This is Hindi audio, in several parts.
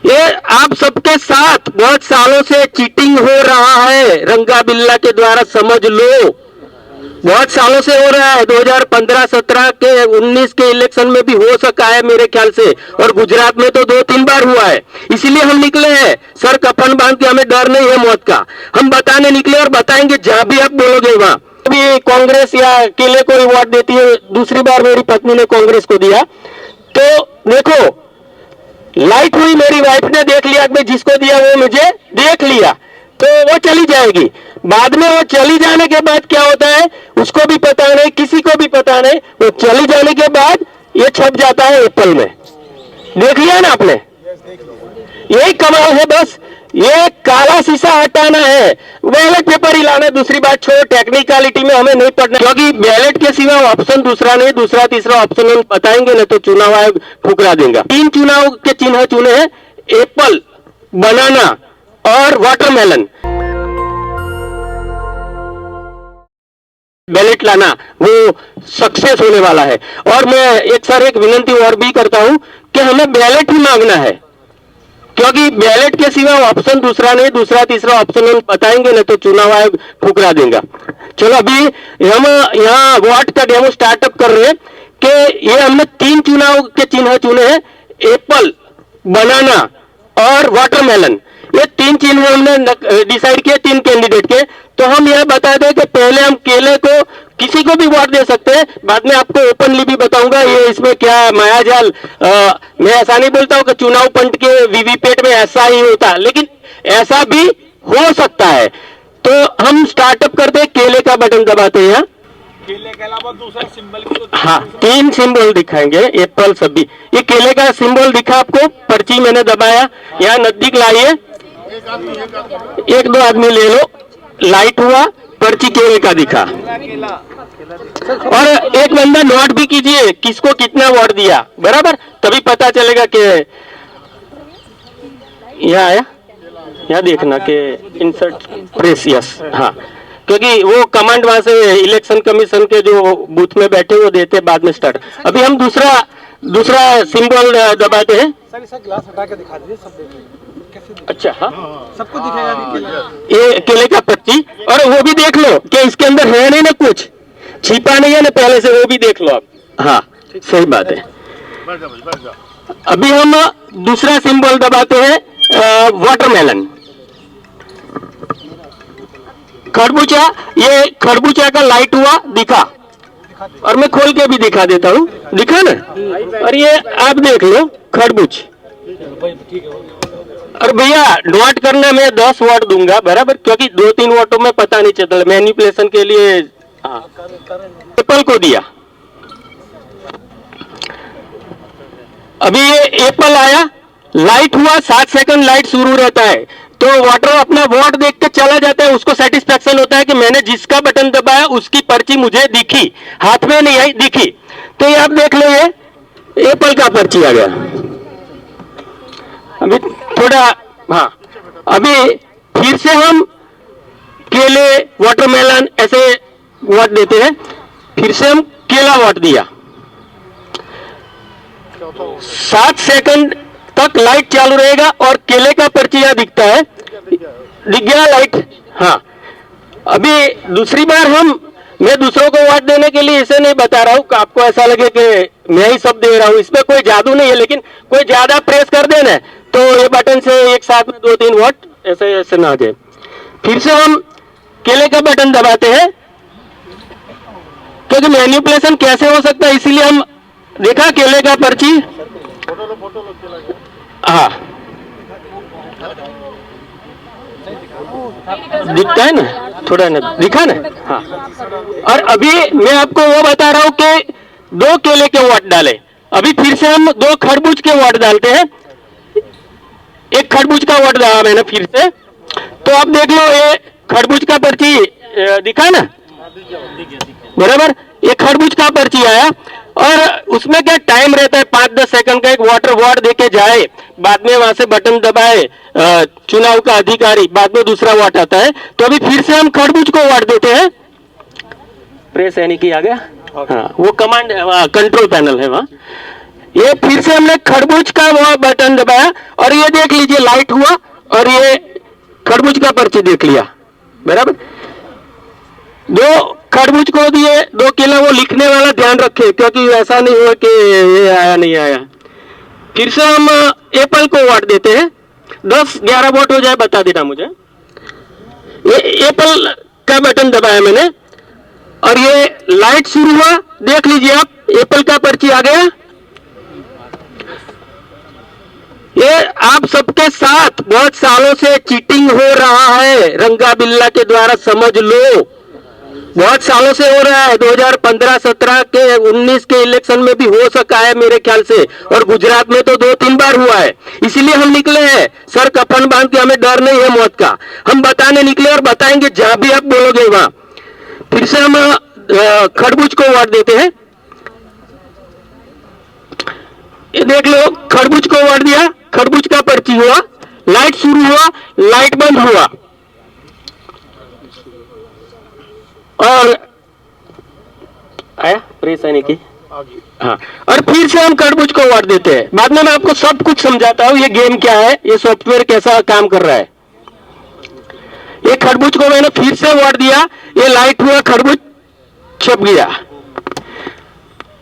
ये आप सबके साथ बहुत सालों से चीटिंग हो रहा है, रंगा बिल्ला के द्वारा, समझ लो। बहुत सालों से हो रहा है। 2015, 17 के 19 के इलेक्शन में भी हो सका है मेरे ख्याल से, और गुजरात में तो 2-3 बार हुआ है। इसीलिए हम निकले हैं, सर कफन बांध के, हमें डर नहीं है मौत का। हम बताने निकले और बताएंगे जहां भी आप बोलोगे वहां। अभी कांग्रेस या अकेले को वोट देती है, दूसरी बार मेरी पत्नी ने कांग्रेस को दिया, तो देखो लाइट हुई, मेरी वाइफ ने देख लिया कि जिसको दिया वो मुझे देख लिया, तो वो चली जाएगी। बाद में वो चली जाने के बाद क्या होता है उसको भी पता नहीं, किसी को भी पता नहीं। वो चली जाने के बाद ये छप जाता है एप्पल में। देख लिया ना आपने? यही कमाल है बस। ये काला शीशा हटाना है, बैलेट पेपर ही लाना है। दूसरी बात छोड़ो, टेक्निकलिटी में हमें नहीं पढ़ना, क्योंकि बैलेट के सिवा ऑप्शन दूसरा नहीं, दूसरा तीसरा ऑप्शन हम बताएंगे ना तो चुनाव आयोग ठुकरा देगा। 3 चुनाव के चिन्ह चुने हैं, एप्पल, बनाना और वाटरमेलन। बैलेट लाना वो सक्सेस होने वाला है। और मैं एक विनंती और भी करता हूं कि हमें बैलेट ही मांगना है, क्योंकि बैलेट के सिवा ऑप्शन दूसरा नहीं, दूसरा तीसरा ऑप्शन हम बताएंगे ना तो चुनाव आयोग ठुकरा देगा। चलो अभी हम यहाँ वोट का डेमो स्टार्टअप कर रहे हैं कि ये हमने 3 चुनाव के चिन्ह चुने हैं, एप्पल, बनाना और वाटरमेलन। ये 3 चिन्ह हमने डिसाइड किए 3 कैंडिडेट के। तो हम यह बता दें कि पहले हम केले को किसी को भी वोट दे सकते हैं, बाद में आपको ओपनली भी बताऊंगा ये इसमें क्या मायाजाल। मैं ऐसा नहीं बोलता हूं कि चुनाव पंच के वीवीपैट में ऐसा ही होता, लेकिन ऐसा भी हो सकता है। तो हम स्टार्टअप करते हैं, केले का बटन दबाते हैं। केले के अलावा दूसरा सिंबल भी तो हाँ, 3 सिंबल दिखाएंगे, एप्पल सभी। ये केले का सिंबल दिखा आपको, पर्ची मैंने दबाया, यहाँ नजदीक लाइए, 1-2 आदमी ले लो। लाइट हुआ, पर्ची केले का दिखा। और एक बंदा नोट भी कीजिए किसको कितना वोट दिया, बराबर, तभी पता चलेगा कि यहाँ आया। यहाँ देखना कि इंसर्ट प्रेस, यस, हाँ, क्योंकि वो कमांड वहां से इलेक्शन कमीशन के जो बूथ में बैठे वो देते बाद में स्टार्ट। अभी हम दूसरा सिंबल दबाते हैं। सर ग्लास हटा के दिखा दीजिए, सब देखेंगे। अच्छा, हाँ, सबको दिखेगा ये केले का पर्ची। और वो भी देख लो कि इसके अंदर है नहीं ना, कुछ छिपा नहीं है ना पहले से, वो भी देख लो आप। हाँ, सही बात है। अभी हम दूसरा सिंबल दबाते हैं, वाटरमेलन, खरबूजा। ये खरबूजा का लाइट हुआ, दिखा, और मैं खोल के भी दिखा देता हूँ, दिखा ना। और ये आप देख लो, खरबूज। और भैया नोट करना, मैं 10 वोट दूंगा, बराबर, क्योंकि 2-3 वोटों में पता नहीं चलता, मैनिपुलेशन के लिए। हाँ, एप्पल को दिया। अभी ये एप्पल आया, लाइट हुआ, 7 सेकंड लाइट शुरू रहता है, तो वोटर अपना वोट देख के चला जाता है, उसको सेटिस्फेक्शन होता है कि मैंने जिसका बटन दबाया उसकी पर्ची मुझे दिखी, हाथ में नहीं आई, दिखी। तो ये आप देख लो, ये एप्पल का पर्ची आ गया। अभी थोड़ा, हाँ, अभी फिर से हम केले, वाटरमेलन ऐसे वोट देते हैं। फिर से हम केला वोट दिया, 7 सेकंड तक लाइट चालू रहेगा और केले का पर्ची यहां दिखता है, दिख गया लाइट। हाँ, अभी दूसरी बार मैं दूसरों को वोट देने के लिए इसे नहीं बता रहा हूं कि आपको ऐसा लगे कि मैं ही सब दे रहा हूं, इसमें कोई जादू नहीं है, लेकिन कोई ज्यादा प्रेस कर देना तो ये बटन से एक साथ में 2-3 वोट ऐसे ना आ जाए। फिर से हम केले का बटन दबाते हैं, क्योंकि मैनिपुलेशन कैसे हो सकता है, इसीलिए हम देखा केले का पर्ची। हाँ, दिखता है ना, थोड़ा ना दिखा ना। हाँ, और अभी मैं आपको वो बता रहा हूं कि 2 केले के वोट डाले। अभी फिर से हम 2 खरबूज के वोट डालते हैं, 1 खरबूज का वोट डाला मैंने फिर से। तो आप देख लो, ये खरबूज का पर्ची दिखा ना, बराबर, ये खरबूज का पर्ची आया। और उसमें क्या टाइम रहता है, 5-10 सेकंड का, एक वोटर वोट देके जाए, बाद में वहां से बटन दबाए चुनाव का अधिकारी, बाद में दूसरा वोट आता है। तो अभी फिर से हम खरबूज को वोट देते हैं। प्रेस यानी कि आ गया, हाँ, वो कमांड कंट्रोल पैनल है वहां। ये फिर से हमने खरबूज का वो बटन दबाया और ये देख लीजिए लाइट हुआ और ये खरबूज का पर्ची देख लिया, बराबर। 2 खरबूज को दिए, 2 केला, वो लिखने वाला ध्यान रखे क्योंकि ऐसा नहीं हुआ कि ये आया नहीं आया। फिर से हम एप्पल को वोट देते हैं, 10-11 वोट हो जाए बता देना मुझे। ये एप्पल का बटन दबाया मैंने और ये लाइट शुरू हुआ, देख लीजिए आप, एप्पल का पर्ची आ गया। ये आप सबके साथ बहुत सालों से चीटिंग हो रहा है, रंगा बिल्ला के द्वारा, समझ लो। बहुत सालों से हो रहा है, 2015-17 के 19 के इलेक्शन में भी हो सका है मेरे ख्याल से, और गुजरात में तो 2-3 बार हुआ है। इसीलिए हम निकले हैं, सर कफन बांध के, हमें डर नहीं है मौत का। हम बताने निकले और बताएंगे जहां भी आप बोलोगे वहां। फिर से हम खरबूज को वोट देते हैं। ये देख लो, खरबूज को वोट दिया, खरबूज का पर्ची हुआ, लाइट शुरू हुआ, लाइट बंद हुआ और आया प्रेस आने की। हाँ, और फिर से हम खरबूज को वोट देते हैं। बाद में मैं आपको सब कुछ समझाता हूँ, ये गेम क्या है, ये सॉफ्टवेयर कैसा काम कर रहा है। ये खरबूज को मैंने फिर से वोट दिया, ये लाइट हुआ, खरबूज छप गया।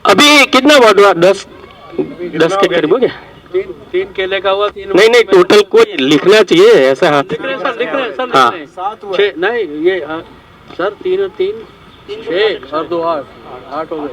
अभी कितना वोट हुआ? 10 के करीब हो गया। 3 केले का हुआ, 3 नहीं, टोटल कोई लिखना चाहिए ऐसा। लिख रहे हैं सर, हाँ। 7 हुआ। नहीं ये सर 3 और 3 6 और 2 8 हो गए,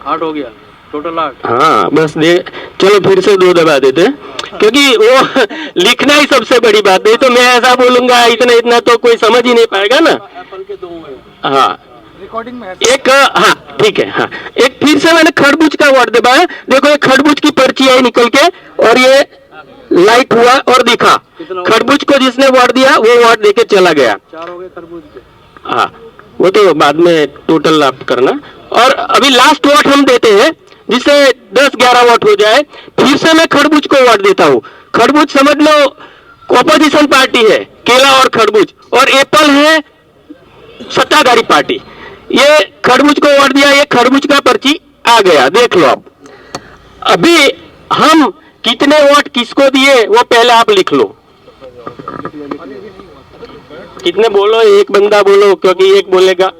8 हो गया, टोटल 8। हाँ बस दे, चलो फिर से 2 दबा देते हैं क्योंकि वो लिखना ही सबसे बड़ी बात। नहीं तो मैं ऐसा बोलूंगा इतना तो कोई समझ ही नहीं पाएगा ना। एप्पल के 2 हुए। हाँ, रिकॉर्डिंग में एक, हाँ ठीक है। हाँ, एक फिर से मैंने खरबूज का वोट दबाया, देखो ये खरबूज की पर्ची आई निकल के और ये लाइट हुआ और दिखा। खरबूज को जिसने वोट दिया वो वोट देके चला गया। 4 हो गए खरबूज के। हाँ, वो तो बाद में टोटल आप करना। और अभी लास्ट वोट हम देते हैं जिससे 10-11 वोट हो जाए। फिर से मैं खरबूज को वोट देता हूँ। खरबूज समझ लो ऑपोजिशन पार्टी है, केला और खरबूज, और एप्पल है सत्ताधारी पार्टी। ये खरबूज को वोट दिया, ये खरबूज का पर्ची आ गया, देख लो आप। अभी हम कितने वोट किसको दिए वो पहले आप लिख लो। कितने बोलो, एक बंदा बोलो क्योंकि एक बोलेगा।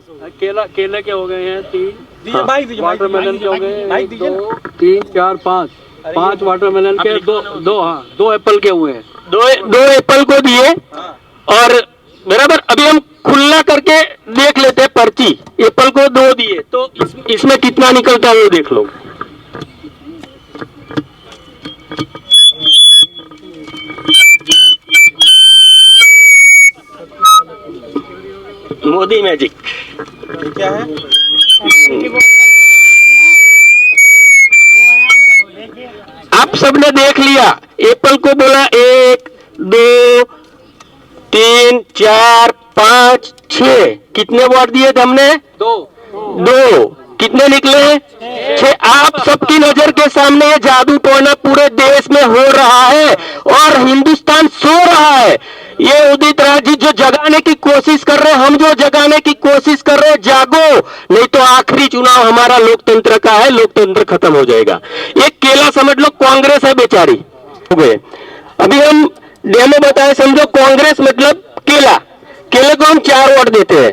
केले के हो गए हैं 3, हाँ। वाटरमेलन के हो गए 2 3 4 5 वाटरमेलन के, 2 एप्पल के हुए हैं। 2 एप्पल को दिए और बराबर। अभी हम खुला करके देख लेते हैं पर्ची। एप्पल को 2 दिए तो इसमें कितना निकलता है वो देख लो। मोदी मैजिक क्या है? आप सबने देख लिया। एप्पल को बोला 1 2 3 4 5 6, कितने वोट दिए थे हमने? 2 कितने निकले? 6। आप सबकी नजर के सामने ये जादू टोना पूरे देश में हो रहा है और हिंदुस्तान सो रहा है। ये उदित राज जी जो जगाने की कोशिश कर रहे हैं, हम जो जगाने की कोशिश कर रहे हैं, जागो, नहीं तो आखिरी चुनाव हमारा लोकतंत्र का है, लोकतंत्र खत्म हो जाएगा। एक केला समझ लो कांग्रेस है बेचारी, हो गए। अभी हम डेमो बताए, समझो कांग्रेस मतलब केला। केले को हम 4 वोट देते हैं।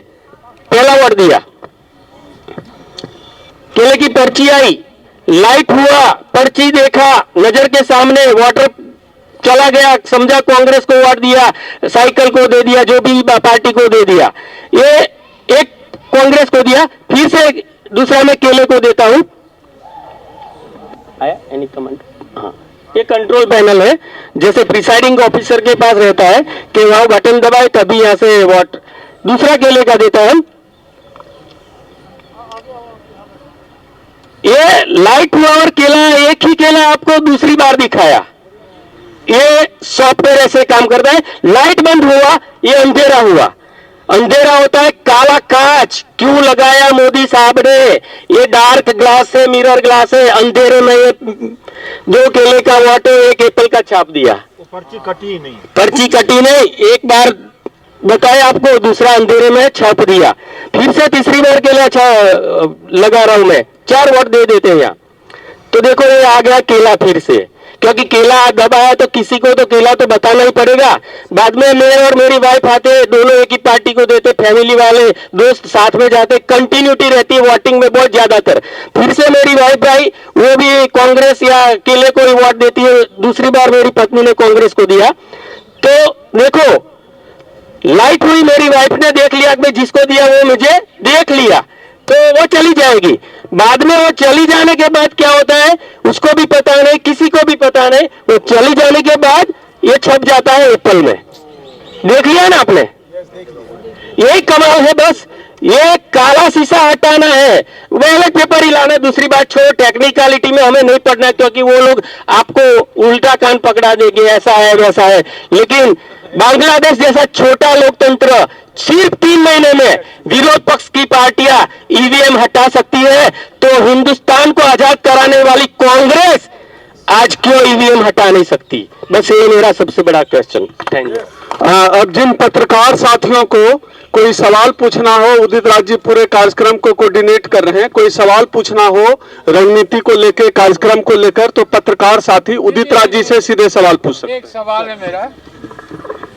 पहला वोट दिया, केले की पर्ची आई, लाइट हुआ, पर्ची देखा, नजर के सामने वाटर चला गया, समझा कांग्रेस को वोट दिया, साइकिल को दे दिया, जो भी पार्टी को दे दिया। ये एक कांग्रेस को दिया। फिर से दूसरा मैं केले को देता हूं। आया एनी कमेंट? हाँ, ये कंट्रोल पैनल है, जैसे प्रिसाइडिंग ऑफिसर के पास रहता है कि वहां बटन दबाए तभी यहां से वोट। दूसरा केले का देता है। ये लाइट हुआ और केला, एक ही केला आपको दूसरी बार दिखाया। ये सॉफ्टवेयर ऐसे काम करता है। लाइट बंद हुआ, ये अंधेरा हुआ। अंधेरा होता है काला कांच क्यों लगाया मोदी साहब ने? ये डार्क ग्लास है, मिरर ग्लास है। अंधेरे में ये 2 केले का वोट, 1 एप्पल का छाप दिया। पर्ची कटी नहीं, पर्ची कटी नहीं, एक बार बताया आपको, दूसरा अंधेरे में छाप दिया। फिर से तीसरी बार केला लगा रहा हूं मैं, 4 वोट दे देते हैं यहाँ। तो देखो ये आ गया केला फिर से, क्योंकि केला दबाया तो किसी को तो केला तो बताना ही पड़ेगा। बाद में मैं और मेरी वाइफ आते, दोनों एक ही पार्टी को देते, फैमिली वाले दोस्त साथ में जाते, कंटिन्यूटी रहती है वोटिंग में बहुत ज्यादातर। फिर से मेरी वाइफ आई, वो भी कांग्रेस या केले को ही वोट देती है। दूसरी बार मेरी पत्नी ने कांग्रेस को दिया। तो देखो लाइट हुई, मेरी वाइफ ने देख लिया कि मैं जिसको दिया वो मुझे देख लिया, तो वो चली जाएगी। बाद में वो चली जाने के बाद क्या होता है उसको भी पता नहीं, किसी को भी पता नहीं। वो चली जाने के बाद ये छप जाता है एप्पल में। देख लिया ना आपने, यही कमाल है। बस ये काला शीशा हटाना है, बैलेट पेपर ही लाना है। दूसरी बात छोड़, टेक्निकलिटी में हमें नहीं पढ़ना, क्योंकि वो लोग आपको उल्टा कान पकड़ा देंगे, ऐसा है वैसा है। लेकिन बांग्लादेश जैसा छोटा लोकतंत्र सिर्फ 3 महीने में विरोध पक्ष की पार्टियां ईवीएम हटा सकती है, तो हिंदुस्तान को आजाद कराने वाली कांग्रेस आज क्यों ईवीएम हटा नहीं सकती? बस ये मेरा सबसे बड़ा क्वेश्चन। Thank you. अब जिन पत्रकार साथियों को कोई सवाल पूछना हो, उदित राज जी पूरे कार्यक्रम को कोऑर्डिनेट कर रहे हैं, कोई सवाल पूछना हो रणनीति को लेकर, कार्यक्रम को लेकर, तो पत्रकार साथी उदित राज जी से सीधे सवाल पूछ सकते हैं। एक सवाल है मेरा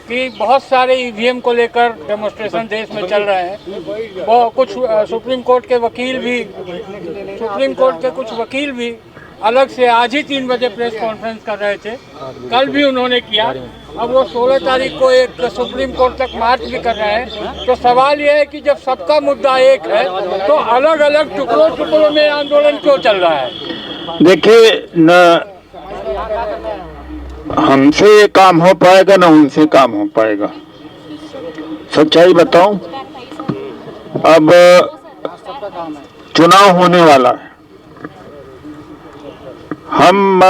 कि बहुत सारे ईवीएम को लेकर डेमोन्स्ट्रेशन देश में चल रहे हैं। वो कुछ सुप्रीम कोर्ट के कुछ वकील भी अलग से आज ही 3 बजे प्रेस कॉन्फ्रेंस कर रहे थे, कल भी उन्होंने किया। अब वो 16 तारीख को एक सुप्रीम कोर्ट तक मार्च भी कर रहे हैं। तो सवाल ये है कि जब सबका मुद्दा एक है तो अलग अलग टुकड़ों में आंदोलन क्यों चल रहा है? देखिए, न हमसे काम हो पाएगा ना उनसे काम हो पाएगा। सच्चाई बताऊं, अब चुनाव होने वाला है। हम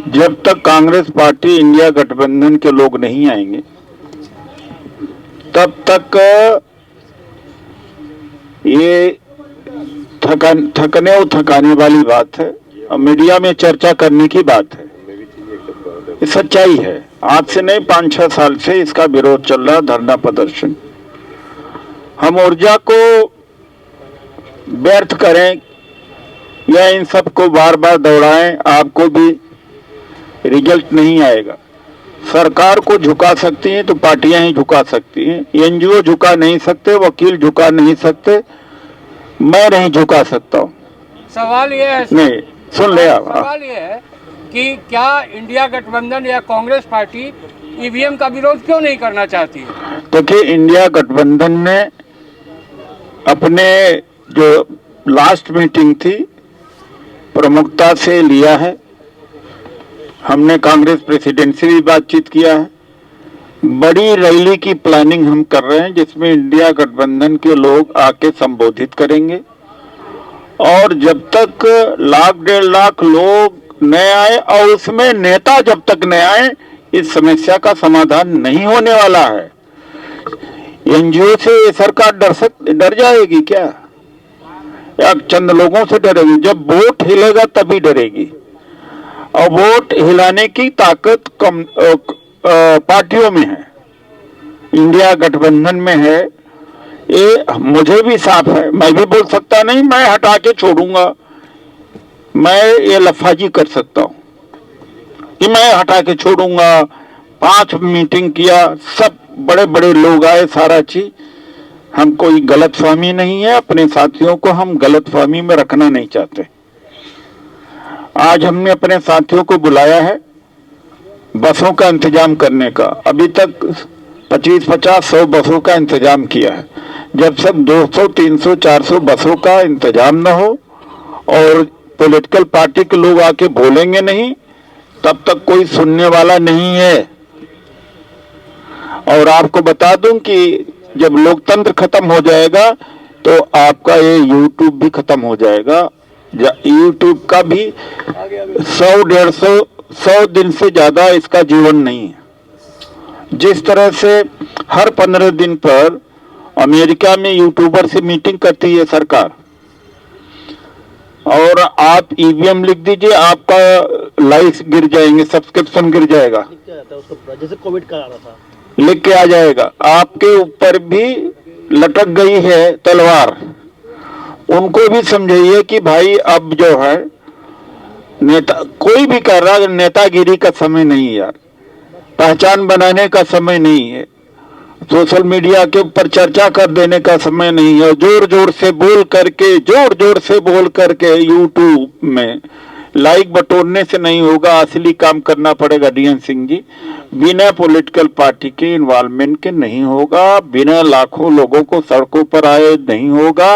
जब तक कांग्रेस पार्टी इंडिया गठबंधन के लोग नहीं आएंगे तब तक ये थकाने वाली बात है और मीडिया में चर्चा करने की बात है। ये सच्चाई है। आज से नहीं, 5-6 साल से इसका विरोध चल रहा, धरना प्रदर्शन। हम ऊर्जा को व्यर्थ करें या इन सब को बार बार दौड़ाएं, आपको भी रिजल्ट नहीं आएगा। सरकार को झुका सकती हैं तो पार्टियां ही झुका सकती हैं। एनजीओ झुका नहीं सकते, वकील झुका नहीं सकते, मैं नहीं झुका सकता हूँ। सवाल ये है, नहीं सुन ले आप। सवाल ये है कि क्या इंडिया गठबंधन या कांग्रेस पार्टी ईवीएम का विरोध क्यों नहीं करना चाहती है? देखिए, इंडिया गठबंधन ने अपने जो लास्ट मीटिंग थी प्रमुखता से लिया है। हमने कांग्रेस प्रेसिडेंट से भी बातचीत किया है। बड़ी रैली की प्लानिंग हम कर रहे हैं जिसमें इंडिया गठबंधन के लोग आके संबोधित करेंगे, और जब तक 1-1.5 लाख लोग न आए और उसमें नेता जब तक न आए, इस समस्या का समाधान नहीं होने वाला है। एनजीओ से सरकार डर जाएगी क्या? या चंद लोगों से डरेगी? जब वोट हिलेगा तभी डरेगी, और वोट हिलाने की ताकत कम पार्टियों में है, इंडिया गठबंधन में है। ये मुझे भी साफ है, मैं भी बोल सकता नहीं मैं हटा के छोड़ूंगा। मैं ये लफाजी कर सकता हूँ कि मैं हटा के छोड़ूंगा। 5 मीटिंग किया, सब बड़े बड़े लोग आए, सारा चीज। हम कोई गलतफहमी नहीं है, अपने साथियों को हम गलतफहमी में रखना नहीं चाहते। आज हमने अपने साथियों को बुलाया है बसों का इंतजाम करने का। अभी तक 25, 50, 100 बसों का इंतजाम किया है। जब सब 200, 300, 400 बसों का इंतजाम न हो और पॉलिटिकल पार्टी के लोग आके बोलेंगे नहीं, तब तक कोई सुनने वाला नहीं है। और आपको बता दूं कि जब लोकतंत्र खत्म हो जाएगा तो आपका ये यूट्यूब भी खत्म हो जाएगा। यूट्यूब का भी 100 दिन से ज्यादा इसका जीवन नहीं है। जिस तरह से हर 15 दिन पर अमेरिका में यूट्यूबर से मीटिंग करती है सरकार, और आप ईवीएम लिख दीजिए, आपका लाइक्स गिर जाएंगे, सब्सक्रिप्शन गिर जाएगा, जैसे कोविड का आ रहा था, लिख के आ जाएगा। आपके ऊपर भी लटक गई है तलवार, उनको भी समझाइए कि भाई अब जो है नेता कोई भी कर रहा है, नेतागिरी का समय नहीं है यार, पहचान बनाने का समय नहीं है, सोशल मीडिया के ऊपर चर्चा कर देने का समय नहीं है, जोर जोर से बोल करके यूट्यूब में लाइक बटोरने से नहीं होगा, असली काम करना पड़ेगा डीएन सिंह जी। बिना पॉलिटिकल पार्टी के इन्वॉल्वमेंट के नहीं होगा, बिना लाखों लोगों को सड़कों पर आए नहीं होगा।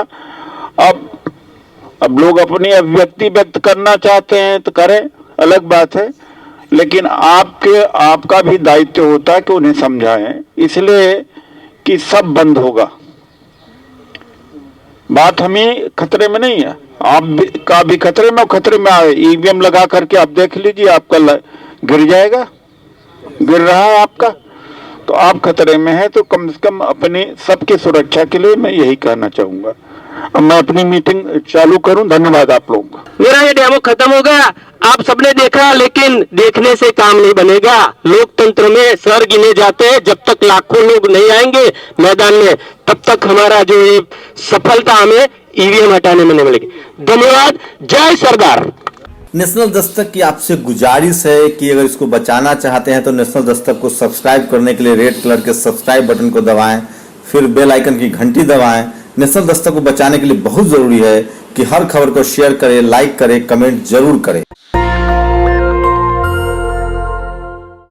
अब लोग अपनी अभिव्यक्ति व्यक्त करना चाहते हैं तो करें, अलग बात है, लेकिन आपका भी दायित्व होता है कि उन्हें समझाएं, इसलिए कि सब बंद होगा। बात हम ही खतरे में नहीं है, का भी खतरे में, खतरे में आए। ईवीएम लगा करके आप देख लीजिए, आपका गिर जाएगा, गिर रहा है आपका, तो आप खतरे में है। तो कम से कम अपनी सबकी सुरक्षा के लिए मैं यही कहना चाहूंगा। अब मैं अपनी मीटिंग चालू करूं। धन्यवाद आप लोग। मेरा ये डेमो खत्म हो गया, आप सबने देखा, लेकिन देखने से काम नहीं बनेगा। लोकतंत्र में सर गिने जाते हैं, जब तक लाखों लोग नहीं आएंगे मैदान में तब तक हमारा जो ये सफलता हमें ईवीएम हटाने में नहीं मिलेगी। धन्यवाद। जय सरदार। नेशनल दस्तक की आपसे गुजारिश है कि अगर इसको बचाना चाहते हैं तो नेशनल दस्तक को सब्सक्राइब करने के लिए रेड कलर के सब्सक्राइब बटन को दबाएं, फिर बेल आइकन की घंटी दबाएं। नेशनल दस्तक को बचाने के लिए बहुत जरूरी है कि हर खबर को शेयर करें, लाइक करें, कमेंट जरूर करें।